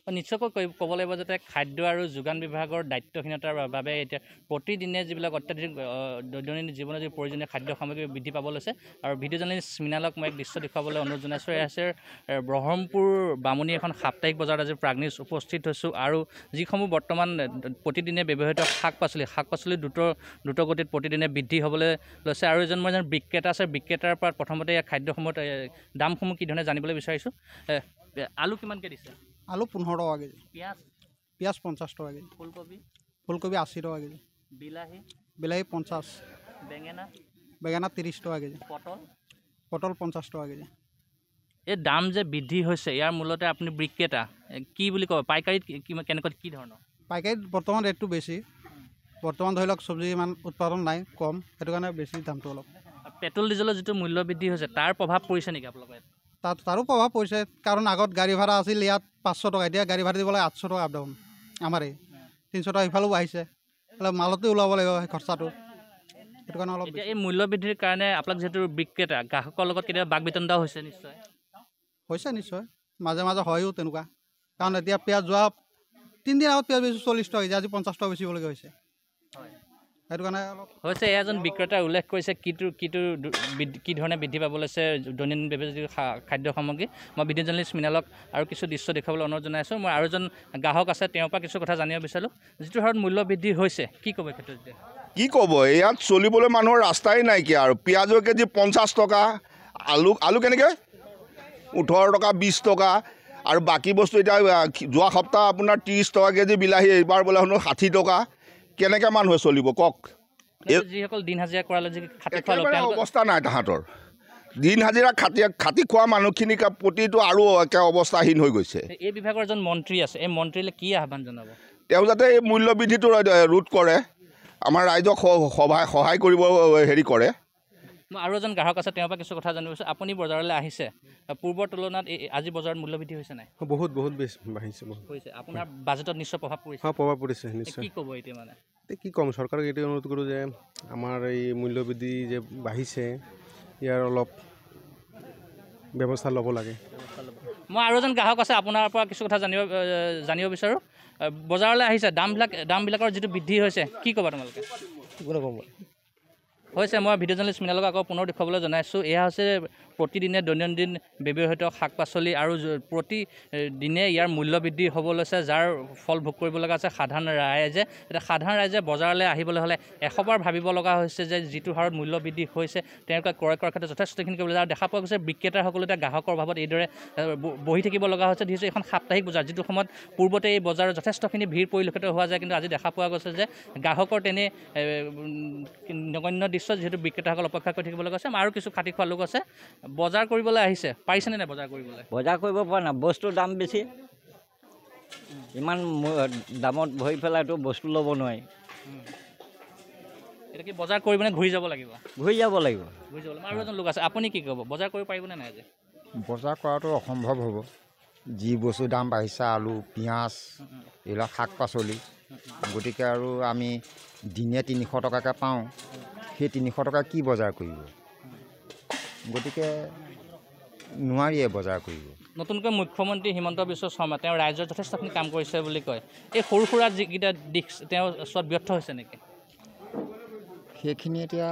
নিশ্চয়কৈ ক'ব লাগিব যাতে খাদ্য আৰু যোগান বিভাগৰ দায়িত্বহীনতাৰ বাবে এতিয়া প্ৰতিদিনে যিবিলাক অত্যাধিক দৈনন্দিন জীৱনত যি প্ৰয়োজনীয় খাদ্য সামগ্ৰী বৃদ্ধি পাব লৈছে আৰু ভিডিঅ' জাৰ্নেলিষ্ট মৃণালক মই এক দৃশ্য দেখুৱাবলৈ অনুৰোধ জনাইছোঁ। এয়া হৈছে ব্ৰহ্মপুৰ বামুণী এখন সাপ্তাহিক বজাৰত আজি প্ৰাগনিউজ উপস্থিত হৈছোঁ আৰু যিসমূহ বৰ্তমান প্ৰতিদিনে ব্যৱহৃত শাক পাচলি দ্ৰুতগতিত প্ৰতিদিনে বৃদ্ধি হ'বলৈ লৈছে আৰু মই এজন বিক্ৰেতা আছে, বিক্ৰেতাৰ পৰা প্ৰথমতে ইয়াৰ খাদ্যসমূহৰ দামসমূহ কি ধৰণে জানিবলৈ বিচাৰিছোঁ। আলু কিমানকৈ দিছে? আলু 15 টকা কেজি, পিঁয়াজ 50 টকা কেজি, ফুলকবি 80 টকা কেজি, বিলাহী 50, বেঙেনা 30 টকা কেজি, পটল 50 টকা কেজি। এই দাম যে বৃদ্ধি হৈছে ইয়াৰ মূলতে আপুনি বিক্ৰেতা কি বুলি কয়, পাইকাৰীত কেনেকুৱা কি ধৰণৰ? পাইকাৰীত বৰ্তমান ৰেটটো বেছি, বৰ্তমান ধৰি লওক চব্জি ইমান উৎপাদন নাই, কম, সেইটো কাৰণে বেছি দামটো অলপ। পেট্ৰল ডিজেলৰ যিটো মূল্য বৃদ্ধি হৈছে তাৰ প্ৰভাৱ পৰিছে নেকি আপোনালোকৰ? তাৰো প্ৰভাৱ পৰিছে, কাৰণ আগত গাড়ী ভাড়া আছিল ইয়াত 500 টকা, এতিয়া গাড়ী ভাড়া দিব লাগে 800 টকা আপ ডাউন। আমাৰ 300 টকা ইফালেও আহিছে, মালতে ওলাব লাগিব সেই খৰচাটো, সেইটো কাৰণে অলপ। এই মূল্য বৃদ্ধিৰ কাৰণে আপোনাক যিহেতু বিক্ৰেতা, গ্ৰাহকৰ লগত কেতিয়াবা বাক বিতণ্ডা হৈছে? নিশ্চয় মাজে মাজে হয়ও তেনেকুৱা, কাৰণ এতিয়া পিঁয়াজ যোৱা 3 দিন আগত পিঁয়াজ বেছি 40 টকা কেজি, আজি 50 টকা বেচিবলগীয়া হৈছে, সেইটো কাৰণে অলপ হৈছে। এজন বিক্ৰেতাই উল্লেখ কৰিছে কি ধৰণে বৃদ্ধি পাব লৈছে দৈনন্দিন ব্যৱহৃত খাদ্য সামগ্ৰী। মই ভিডিঅ' জাৰ্নেলিষ্ট মৃণালক আৰু কিছু দৃশ্য দেখুৱাবলৈ অনুৰোধ জনাইছোঁ। মই আৰু এজন গ্ৰাহক আছে, তেওঁৰ পৰা কিছু কথা জানিব বিচাৰোঁ। যিটো হাৰত মূল্য বৃদ্ধি হৈছে কি ক'ব এই ক্ষেত্ৰত? কি ক'ব, ইয়াত চলিবলৈ মানুহৰ ৰাস্তাই নাইকিয়া আৰু পিঁয়াজৰ কেজি 50 টকা, আলু কেনেকৈ 18 টকা 20 টকা, আৰু বাকী বস্তু এতিয়া যোৱা সপ্তাহ আপোনাৰ 30 টকা কেজি বিলাহী, এইবাৰ বোলে শুনো 60 টকা। কেনেকৈ মানুহে চলিব কওক? যিসকল দিন হাজিৰা কৰালে অৱস্থা নাই তাহাঁতৰ, দিন হাজিৰা খাটি খোৱা মানুহখিনিক প্ৰতিটো আৰু একে অৱস্থাহীন হৈ গৈছে। এই বিভাগৰ এজন মন্ত্ৰী আছে, এই মন্ত্ৰীলে কি আহ্বান জনাব? তেওঁ যাতে এই মূল্য বৃদ্ধিটো ৰোধ কৰে, আমাৰ ৰাইজক সহায় কৰিব কৰে। মই আৰু এজন গ্ৰাহক আছে, তেওঁৰ পৰা কিছু কথা জানিব বিচাৰোঁ। আপুনি বজাৰলৈ আহিছে, পূৰ্বৰ তুলনাত আজি বজাৰত মূল্য বৃদ্ধি হৈছে নাই? বহুত বেছি বাঢ়িছে। আপোনাৰ বাজেটত নিশ্চয় প্ৰভাৱ পৰিছে? প্ৰভাৱ পৰিছে নিশ্চয়। কি ক'ব এতিয়া? মানে কি ক'ম, চৰকাৰক এইটোৱে অনুৰোধ কৰোঁ যে আমাৰ এই মূল্য বৃদ্ধি যে বাঢ়িছে, ইয়াৰ অলপ ব্যৱস্থা ল'ব লাগে। মই আৰু এজন গ্ৰাহক আছে, আপোনাৰ পৰা কিছু কথা জানিব বিচাৰোঁ। বজাৰলৈ আহিছে, দামবিলাকৰ যিটো বৃদ্ধি হৈছে কি ক'বা তোমালোকে? হৈছে মই ভিডিঅ' জাৰ্নেলিষ্ট মৃণালক আকৌ পুনৰ দেখুৱাবলৈ জনাইছোঁ। এয়া হৈছে প্ৰতিদিনে দৈনন্দিন ব্যৱহৃত শাক পাচলি আৰু প্ৰতিদিনে ইয়াৰ মূল্য বৃদ্ধি হ'ব লৈছে, যাৰ ফল ভোগ কৰিব লগা আছে সাধাৰণ ৰাইজে। এতিয়া সাধাৰণ ৰাইজে বজাৰলৈ আহিবলৈ হ'লে এশবাৰ ভাবিব লগা হৈছে যে যিটো হাৰত মূল্য বৃদ্ধি হৈছে তেওঁলোকে ক্ৰয় কৰাৰ ক্ষেত্ৰত যথেষ্টখিনি কৰিবলৈ, আৰু দেখা পোৱা গৈছে বিক্ৰেতাসকলে এতিয়া গ্ৰাহকৰ অভাৱত এইদৰে বহি থাকিব লগা হৈছে। যিহেতু এখন সাপ্তাহিক বজাৰ, যিটো সময়ত পূৰ্বতে এই বজাৰত যথেষ্টখিনি ভিৰ পৰিলক্ষিত হোৱা যায়, কিন্তু আজি দেখা পোৱা গৈছে যে গ্ৰাহকৰ তেনে নগণ্য দৃশ্য, যিহেতু বিক্ৰেতাসকল অপেক্ষা কৰি থাকিব লগা হৈছে। আৰু কিছু খাটি খোৱা লোক আছে, বজাৰ কৰিবলৈ আহিছে, পাৰিছেনে নাই বজাৰ কৰিবলৈ? বজাৰ কৰিব পৰা নাই, বস্তুৰ দাম বেছি, ইমান দামত ভৰি পেলাইতো বস্তু ল'ব নোৱাৰি। এতিয়া কি বজাৰ কৰিবনে ঘূৰি যাব লাগিব? ঘূৰি যাব লাগিব। আৰু এজন লোক আছে, আপুনি কি ক'ব, বজাৰ কৰিব পাৰিবনে নাই আজি? বজাৰ কৰাটো অসম্ভৱ হ'ব, যি বস্তুৰ দাম বাঢ়িছে, আলু পিঁয়াজ এইবিলাক শাক পাচলি, গতিকে আৰু আমি দিনে 300 টকাকৈ পাওঁ, সেই 300 টকা কি বজাৰ কৰিব? গতিকে নোৱাৰিয়ে বজাৰ কৰিব। নতুনকৈ মুখ্যমন্ত্ৰী হিমন্ত বিশ্ব শৰ্মা তেওঁ ৰাইজৰ যথেষ্টখিনি কাম কৰিছে বুলি কয়, এই সৰু সুৰা যিকেইটা দিশ তেওঁ ওচৰত ব্যৰ্থ হৈছে নেকি? সেইখিনি এতিয়া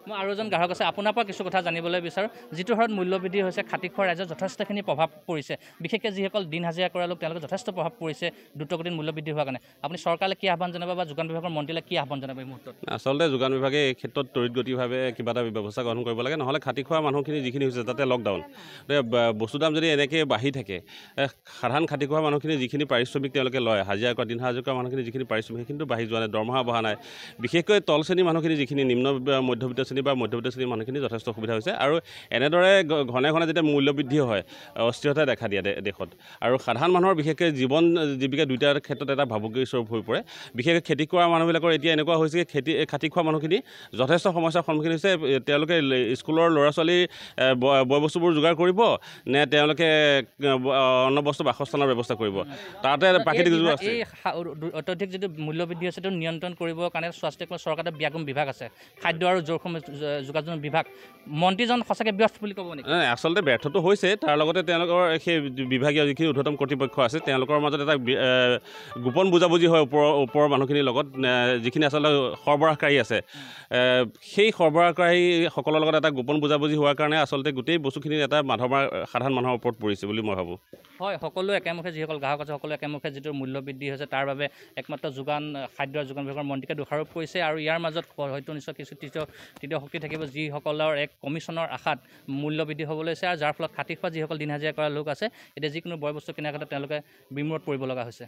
মই আৰু এজন গ্ৰাহক আছে, আপোনাৰ পৰা কিছু কথা জানিবলৈ বিচাৰোঁ। যিটো হাৰত মূল্য বৃদ্ধি হৈছে খাটি খোৱা ৰাইজৰ যথেষ্টখিনি প্ৰভাৱ পৰিছে, বিশেষকৈ যিসকল দিন হাজিৰা কৰা লোক তেওঁলোকে যথেষ্ট প্ৰভাৱ পৰিছে দ্ৰুতগতিত মূল্য বৃদ্ধি হোৱাৰ কাৰণে। আপুনি চৰকাৰলৈ কি আহ্বান জনাব বা যোগান বিভাগৰ মন্ত্ৰীলৈ কি আহ্বান জনাব এই মুহূৰ্তত? আচলতে যোগান বিভাগে এই ক্ষেত্ৰত ত্বৰিতগতিভাৱে কিবা এটা ব্যৱস্থা গ্ৰহণ কৰিব লাগে, নহ'লে খাটি খোৱা মানুহখিনি যিখিনি হৈছে তাতে লকডাউন, বস্তুৰ দাম যদি এনেকৈ বাঢ়ি থাকে, সাধাৰণ খাটি খোৱা মানুহখিনি যিখিনি পাৰিশ্ৰমিক তেওঁলোকে লয়, হাজিৰা কৰা দিন হাজিৰা কৰা মানুহখিনি যিখিনি পাৰিশ্ৰমিক সেইখিনিতো বাঢ়ি যোৱা নাই, দৰমহা বঢ়া নাই। বিশেষকৈ তল শ্ৰেণীৰ মানুহখিনি যিখিনি নিম্ন মধ্যবিত্ত শ্ৰেণী বা মধ্যবিত্ত শ্ৰেণীৰ মানুহখিনি যথেষ্ট সুবিধা হৈছে। আৰু এনেদৰে ঘনে ঘনে যেতিয়া মূল্য বৃদ্ধি হয়, অস্থিৰতা দেখা দিয়ে দেশত, আৰু সাধাৰণ মানুহৰ বিশেষকৈ জীৱন জীৱিকা দুয়োটাৰ ক্ষেত্ৰত এটা ভাবুকিৰ স্বৰূপ হৈ পৰে। বিশেষকৈ খেতি কৰা মানুহবিলাকৰ এতিয়া এনেকুৱা হৈছে খাটি খোৱা মানুহখিনি যথেষ্ট সমস্যাৰ সন্মুখীন হৈছে। তেওঁলোকে স্কুলৰ ল'ৰা ছোৱালীৰ বয় বস্তুবোৰ যোগাৰ কৰিব নে তেওঁলোকে অন্য বস্তু বাসস্থানৰ ব্যৱস্থা কৰিব, তাতে প্ৰাকৃতিক দুৰ্যোগ আছে। এই অত্যধিক যিটো মূল্য বৃদ্ধি হৈছে সেইটো নিয়ন্ত্ৰণ কৰিবৰ কাৰণে স্বাস্থ্য চৰকাৰৰ ব্যাপক বিভাগ আছে, খাদ্য আৰু জোৰ যোগাযোগ বিভাগ মন্ত্ৰীজন সঁচাকৈ ব্যস্ত বুলি ক'ব নেকি? আচলতে ব্যৰ্থটো হৈছে, তাৰ লগতে তেওঁলোকৰ সেই বিভাগীয় যিখিনি ঊৰ্ধ্বতম কৰ্তৃপক্ষ আছে তেওঁলোকৰ মাজত এটা গোপন বুজাবুজি হয় ওপৰৰ মানুহখিনিৰ লগত, যিখিনি আচলতে সৰবৰাহকাৰী আছে সেই সৰবৰাহকাৰীসকলৰ লগত এটা গোপন বুজাবুজি হোৱাৰ কাৰণে আচলতে গোটেই বস্তুখিনি এটা সাধাৰণ মানুহৰ ওপৰত পৰিছে বুলি মই ভাবোঁ। হয়, সকলো একেমুখে যিসকল গ্ৰাহক আছে সকলো একেমুখে যিটো মূল্য বৃদ্ধি হৈছে তাৰ বাবে একমাত্ৰ খাদ্য যোগান বিভাগৰ মন্ত্ৰীকে দোষাৰোপ কৰিছে আৰু ইয়াৰ মাজত হয়তো নিশ্চয় কিছু তৃতীয় শক্তি থাকিব যিসকলৰ এক কমিশ্যনৰ আশাত মূল্য বৃদ্ধি হ'ব লৈছে আৰু যাৰ ফলত খাটি খোৱা যিসকল দিন হাজিৰা কৰা লোক আছে এতিয়া যিকোনো বয় বস্তু কিনাৰ ক্ষেত্ৰত তেওঁলোকে বিমূৰত পৰিব লগা হৈছে।